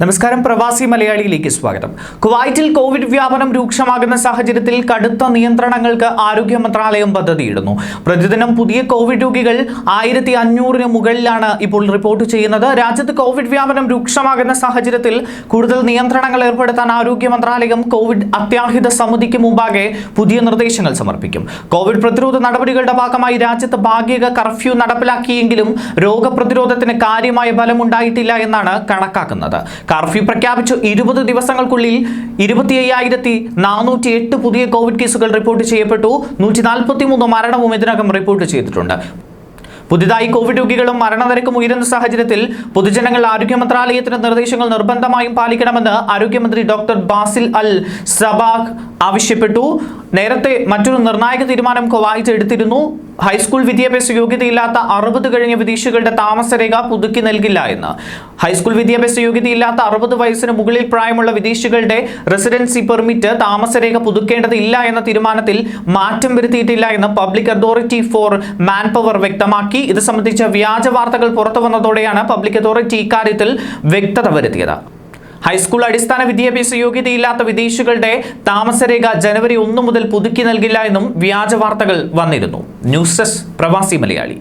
നമസ്കാരം, പ്രവാസി മലയാളിയിലേക്ക് സ്വാഗതം. കുവൈറ്റിൽ കോവിഡ് വ്യാപനം രൂക്ഷമാകുന്ന സാഹചര്യത്തിൽ കടുത്ത നിയന്ത്രണങ്ങൾക്ക് ആരോഗ്യ മന്ത്രാലയം പദ്ധതിയിടുന്നു. പ്രതിദിനം പുതിയ കോവിഡ് രോഗികൾ 1500-ന് മുകളിലാണ് ഇപ്പോൾ റിപ്പോർട്ട് ചെയ്യുന്നത്. രാജ്യത്ത് കോവിഡ് വ്യാപനം രൂക്ഷമാകുന്ന സാഹചര്യത്തിൽ കൂടുതൽ നിയന്ത്രണങ്ങൾ ഏർപ്പെടുത്താൻ ആരോഗ്യ മന്ത്രാലയം കോവിഡ് അത്യാഹിത സമിതിക്ക് മുമ്പാകെ പുതിയ നിർദ്ദേശങ്ങൾ സമർപ്പിക്കും. കോവിഡ് പ്രതിരോധ നടപടികളുടെ ഭാഗമായി രാജ്യത്ത് ഭാഗിക കർഫ്യൂ നടപ്പിലാക്കിയെങ്കിലും രോഗപ്രതിരോധത്തിന് കാര്യമായ ഫലമുണ്ടായിട്ടില്ല എന്നാണ് കണക്കാക്കുന്നത്. കർഫ്യൂ പ്രഖ്യാപിച്ചു 20 ദിവസങ്ങൾക്കുള്ളിൽ 25,408 പുതിയ കോവിഡ് കേസുകൾ റിപ്പോർട്ട് ചെയ്യപ്പെട്ടു. 143 മരണവും ഇതിനകം റിപ്പോർട്ട് ചെയ്തിട്ടുണ്ട്. പുതിയതായി കോവിഡ് രോഗികളും മരണനിരക്കും ഉയരുന്ന സാഹചര്യത്തിൽ പൊതുജനങ്ങൾ ആരോഗ്യ മന്ത്രാലയത്തിന്റെ നിർദ്ദേശങ്ങൾ നിർബന്ധമായും പാലിക്കണമെന്ന് ആരോഗ്യമന്ത്രി ഡോക്ടർ ബാസിൽ അൽ സബാഹ് ആവശ്യപ്പെട്ടു. നേരത്തെ മറ്റൊരു നിർണായക തീരുമാനം കുവൈറ്റ് എടുത്തിരുന്നു. ഹൈസ്കൂൾ വിദ്യാഭ്യാസ യോഗ്യതയില്ലാത്ത 60 കഴിഞ്ഞ വിദേശികളുടെ താമസരേഖ പുതുക്കി നൽകില്ല എന്ന്. ഹൈസ്കൂൾ വിദ്യാഭ്യാസ യോഗ്യതയില്ലാത്ത 60 വയസ്സിന് മുകളിൽ പ്രായമുള്ള വിദേശികളുടെ റെസിഡൻസി പെർമിറ്റ് താമസരേഖ പുതുക്കേണ്ടതില്ല എന്ന തീരുമാനത്തിൽ മാറ്റം വരുത്തിയിട്ടില്ല എന്ന് public authority four man power വ്യക്തമാക്കി. ഇത് സംബന്ധിച്ച വ്യാജ വാർത്തകൾ പുറത്തു വന്നതോടെയാണ് പബ്ലിക് അതോറിറ്റി ഇക്കാര്യത്തിൽ വ്യക്തത വരുത്തിയത്. ഹൈസ്കൂൾ അടിസ്ഥാന വിദ്യാഭ്യാസ യോഗ്യതയില്ലാത്ത വിദേശികളുടെ താമസരേഖ ജനുവരി 1 മുതൽ പുതുക്കി നൽകില്ല എന്നും വ്യാജ വാർത്തകൾ വന്നിരുന്നു. ന്യൂസ് ഡെസ്ക്, പ്രവാസി മലയാളി.